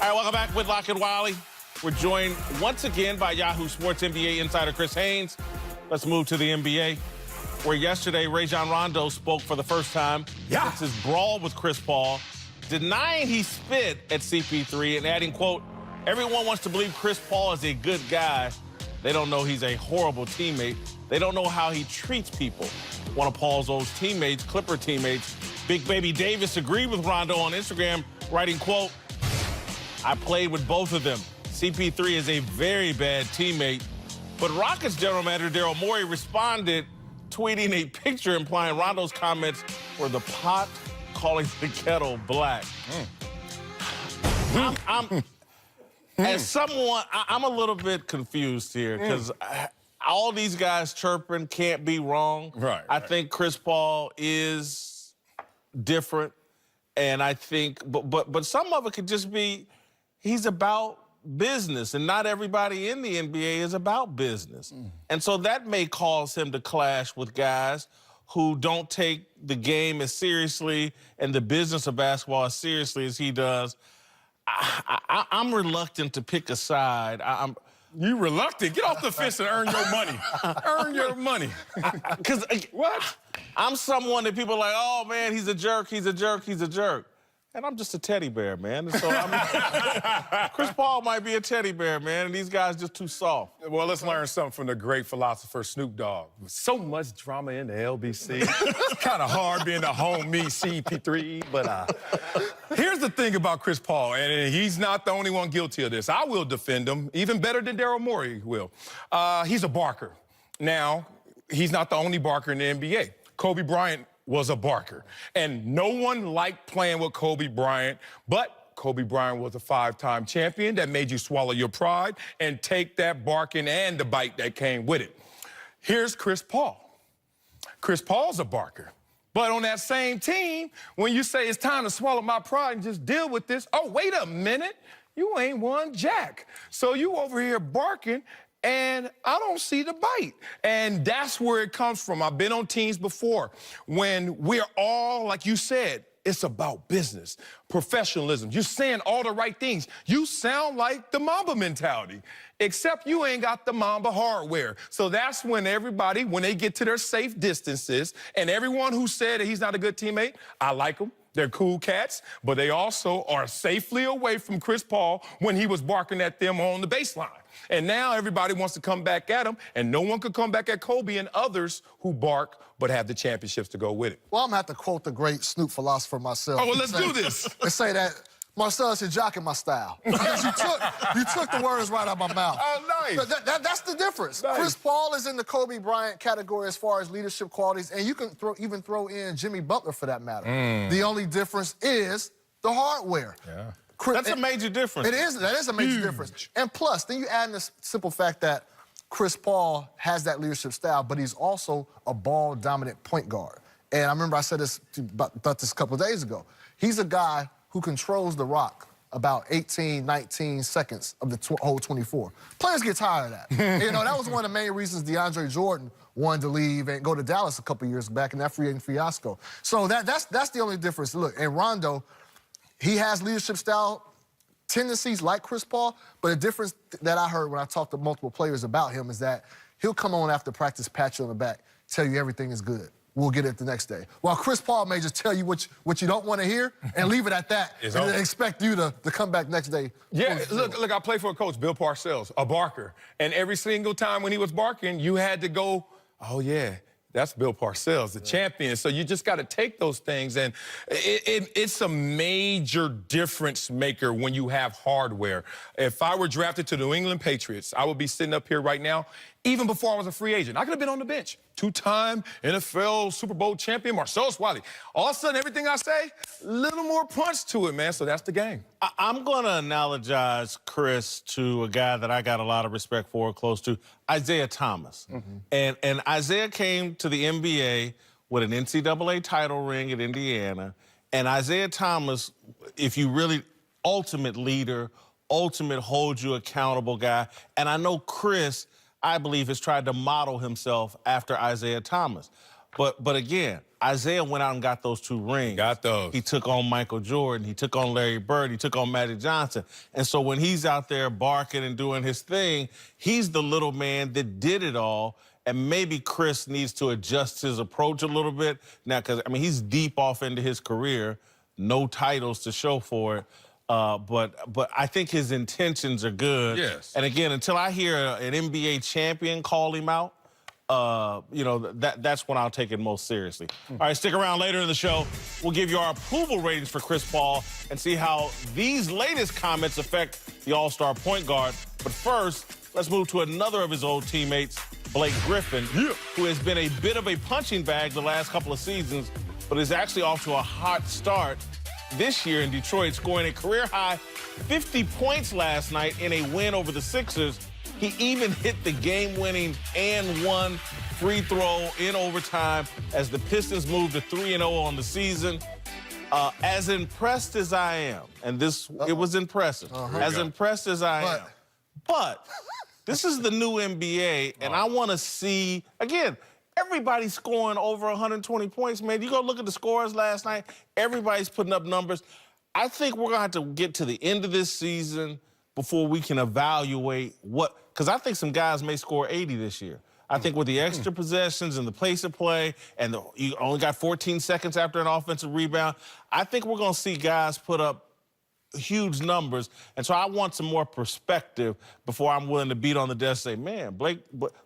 All right, welcome back with Lock and Wiley. We're joined once again by Yahoo Sports NBA insider Chris Haynes. Let's move to the NBA, where yesterday Rajon Rondo spoke for the first time since his brawl with Chris Paul, denying he spit at CP3 and adding, quote, "Everyone wants to believe Chris Paul is a good guy. They don't know he's a horrible teammate. They don't know how he treats people." One of Paul's old teammates, Clipper teammates, Big Baby Davis, agreed with Rondo on Instagram, writing, quote, "I played with both of them. CP3 is a very bad teammate." But Rockets general manager Daryl Morey responded, tweeting a picture implying Rondo's comments were the pot calling the kettle black. As someone, I'm a little bit confused here because all these guys chirping can't be wrong. Right. I think Chris Paul is different, and I think, but some of it could just be he's about business, and not everybody in the NBA is about business. And so that may cause him to clash with guys who don't take the game as seriously and the business of basketball as seriously as he does. I'm reluctant to pick a side. You reluctant? Get off the fence and earn your money. Earn your money. Because what? I'm someone that people are like, oh, man, he's a jerk, he's a jerk, he's a jerk. And I'm just a teddy bear, man. And so Chris Paul might be a teddy bear, man, and these guys just too soft. Well, let's learn something from the great philosopher Snoop Dogg. So much drama in the LBC. It's kind of hard being the homie CP3, but here's the thing about Chris Paul, and he's not the only one guilty of this. I will defend him, even better than Daryl Morey will. He's a barker. Now, he's not the only barker in the NBA. Kobe Bryant was a barker. And no one liked playing with Kobe Bryant, but Kobe Bryant was a 5-time champion that made you swallow your pride and take that barking and the bite that came with it. Here's Chris Paul. Chris Paul's a barker. But on that same team, when you say it's time to swallow my pride and just deal with this, oh, wait a minute, you ain't won jack. So you over here barking, and I don't see the bite. And that's where it comes from. I've been on teams before when we're all, like you said, it's about business, professionalism. You're saying all the right things. You sound like the Mamba mentality, except you ain't got the Mamba hardware. So that's when everybody, when they get to their safe distances, and everyone who said that he's not a good teammate, I like him. They're cool cats, but they also are safely away from Chris Paul when he was barking at them on the baseline. And now everybody wants to come back at him, and no one could come back at Kobe and others who bark but have the championships to go with it. Well, I'm going to have to quote the great Snoop philosopher myself. Oh, well, let's do this. And say that Marcellus, you're jocking my style. Because you took the words right out of my mouth. Oh, nice. That's the difference. Nice. Chris Paul is in the Kobe Bryant category as far as leadership qualities, and you can even throw in Jimmy Butler for that matter. The only difference is the hardware. Yeah. That's a major difference. It is. That is a major difference. And plus, then you add in the simple fact that Chris Paul has that leadership style, but he's also a ball-dominant point guard. And I remember I said this about this a couple of days ago. He's a guy who controls the rock about 18, 19 seconds of the whole 24. Players get tired of that. You know, that was one of the main reasons DeAndre Jordan wanted to leave and go to Dallas a couple years back in that free agent fiasco. So that's the only difference. Look, and Rondo, he has leadership style tendencies like Chris Paul, but the difference that I heard when I talked to multiple players about him is that he'll come on after practice, pat you on the back, tell you everything is good. We'll get it the next day. While Chris Paul may just tell you what you don't want to hear and leave it at that and expect you to come back next day. Yeah, look, I played for a coach, Bill Parcells, a barker. And every single time when he was barking, you had to go, oh, yeah, that's Bill Parcells, the champion. So you just got to take those things, and it's a major difference maker when you have hardware. If I were drafted to the New England Patriots, I would be sitting up here right now, even before I was a free agent. I could have been on the bench. 2-time NFL Super Bowl champion, Marcellus Wiley. All of a sudden, everything I say, a little more punch to it, man. So that's the game. I'm going to analogize Chris to a guy that I got a lot of respect for, close to, Isaiah Thomas. And Isaiah came to the NBA with an NCAA title ring at Indiana. And Isaiah Thomas, if you really, ultimate leader, ultimate hold you accountable guy. And I know Chris, I believe, has tried to model himself after Isaiah Thomas. But again, Isaiah went out and got those 2 rings. Got those. He took on Michael Jordan. He took on Larry Bird. He took on Magic Johnson. And so when he's out there barking and doing his thing, he's the little man that did it all. And maybe Chris needs to adjust his approach a little bit now, because, I mean, he's deep off into his career, no titles to show for it. But I think his intentions are good. Yes. And again, until I hear an NBA champion call him out, you know, that's when I'll take it most seriously. All right, stick around later in the show. We'll give you our approval ratings for Chris Paul and see how these latest comments affect the All-Star point guard. But first, let's move to another of his old teammates, Blake Griffin, who has been a bit of a punching bag the last couple of seasons, but is actually off to a hot start this year in Detroit, scoring a career-high 50 points last night in a win over the Sixers. He even hit the game-winning and one free throw in overtime as the Pistons moved to 3-0 on the season. As impressed as I am, and it was impressive, as impressed as I am, but this is the new NBA, and I want to see, again, everybody's scoring over 120 points, man. You go look at the scores last night, everybody's putting up numbers. I think we're going to have to get to the end of this season before we can evaluate because I think some guys may score 80 this year. I think with the extra possessions and the pace of play, and you only got 14 seconds after an offensive rebound, I think we're going to see guys put up huge numbers. And so I want some more perspective before I'm willing to beat on the desk and say, man, Blake,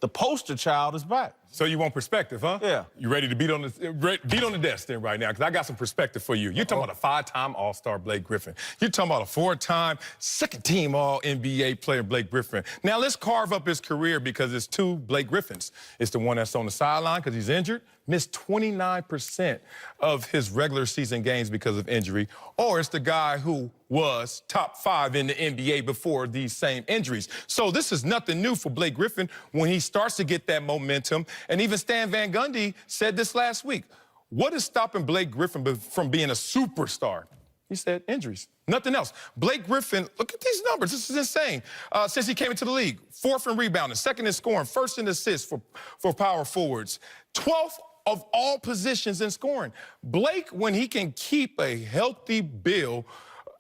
the poster child is back. So you want perspective, huh? Yeah. You ready to beat on the desk then right now? Because I got some perspective for you. You're talking about a 5-time All-Star Blake Griffin. You're talking about a 4-time second-team All-NBA player Blake Griffin. Now let's carve up his career because it's 2 Blake Griffins. It's the one that's on the sideline because he's injured, missed 29% of his regular season games because of injury, or it's the guy who was top 5 in the NBA before these same injuries. So this is nothing new for Blake Griffin when he starts to get that momentum. And even Stan Van Gundy said this last week. What is stopping Blake Griffin from being a superstar? He said injuries, nothing else. Blake Griffin, look at these numbers. This is insane. Since he came into the league, 4th in rebounding, 2nd in scoring, 1st in assists for power forwards, 12th of all positions in scoring. Blake, when he can keep a healthy Bill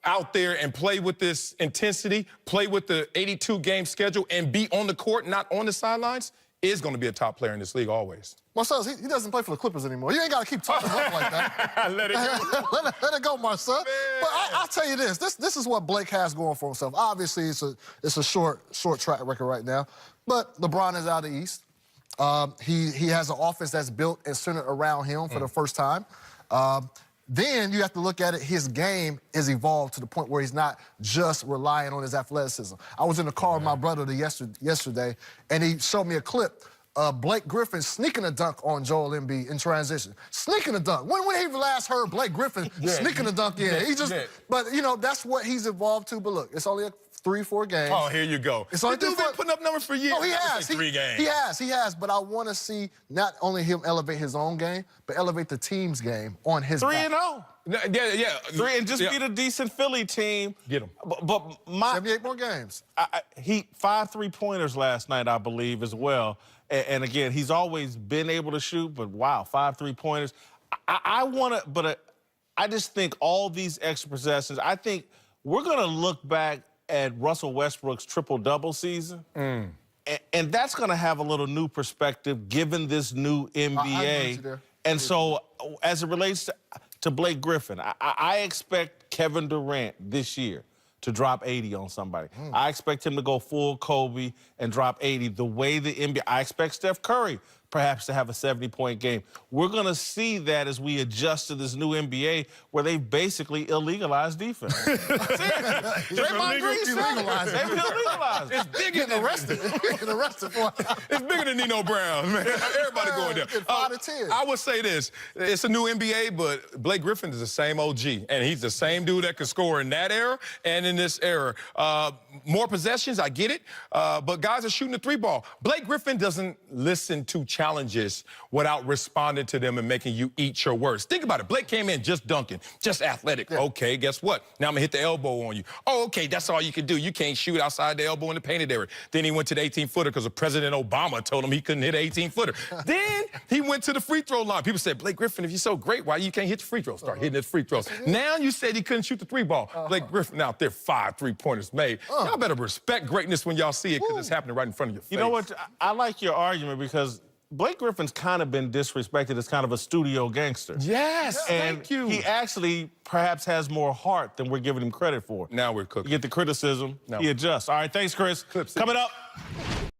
out there and play with this intensity, play with the 82-game schedule, and be on the court, not on the sidelines, is going to be a top player in this league always. Marcellus, he doesn't play for the Clippers anymore. You ain't got to keep talking up like that. Let it go. let it go, Marcel. But I'll tell you this. This is what Blake has going for himself. Obviously, it's a short track record right now. But LeBron is out of the East. He has an offense that's built and centered around him for the first time. Then you have to look at it, his game has evolved to the point where he's not just relying on his athleticism. I was in the car with my brother yesterday, and he showed me a clip of Blake Griffin sneaking a dunk on Joel Embiid in transition. Sneaking a dunk. When he last heard Blake Griffin sneaking a dunk in? But, you know, that's what he's evolved to. But look, it's only 3-4 games. Oh, here you go. It's only been putting up numbers for years. Oh, he has. 3 games. He has. But I want to see not only him elevate his own game, but elevate the team's game on his 3-0. Yeah. 3 and just beat a decent Philly team. Get him. But 78 more games. He 5 3-pointers last night, I believe, as well. And again, he's always been able to shoot, but wow, 5 3-pointers. I want to, but I just think all these extra possessions, I think we're going to look back at Russell Westbrook's triple-double season, and that's going to have a little new perspective given this new NBA. And so as it relates to Blake Griffin, I expect Kevin Durant this year to drop 80 on somebody. I expect him to go full Kobe and drop 80. The way the NBA, I expect Steph Curry perhaps to have a 70-point game. We're going to see that as we adjust to this new NBA where they basically illegalized defense. Draymond Green illegalized. They've illegalized. It's bigger than arrested. It's bigger than Nino Brown, man. Everybody going there. 5 to 10. I would say this. It's a new NBA, but Blake Griffin is the same OG, and he's the same dude that can score in that era and in this era. more possessions, I get it, but guys are shooting the 3-ball. Blake Griffin doesn't listen to challenges without responding to them and making you eat your words. Think about it. Blake came in just dunking, just athletic. Yeah. Okay, guess what? Now I'm going to hit the elbow on you. Oh, okay, that's all you can do. You can't shoot outside the elbow in the painted area. Then he went to the 18-footer because President Obama told him he couldn't hit an 18-footer. Then he went to the free throw line. People said, Blake Griffin, if you're so great, why you can't hit the free throws? Start hitting his free throws. Now you said he couldn't shoot the 3-ball. Blake Griffin out there, 5 3-pointers made. Y'all better respect greatness when y'all see it because it's happening right in front of your face. You know what? I like your argument because Blake Griffin's kind of been disrespected as kind of a studio gangster. Yes, and thank you. He actually perhaps has more heart than we're giving him credit for. Now we're cooking. You get the criticism, he adjusts. All right, thanks, Chris. Coming up.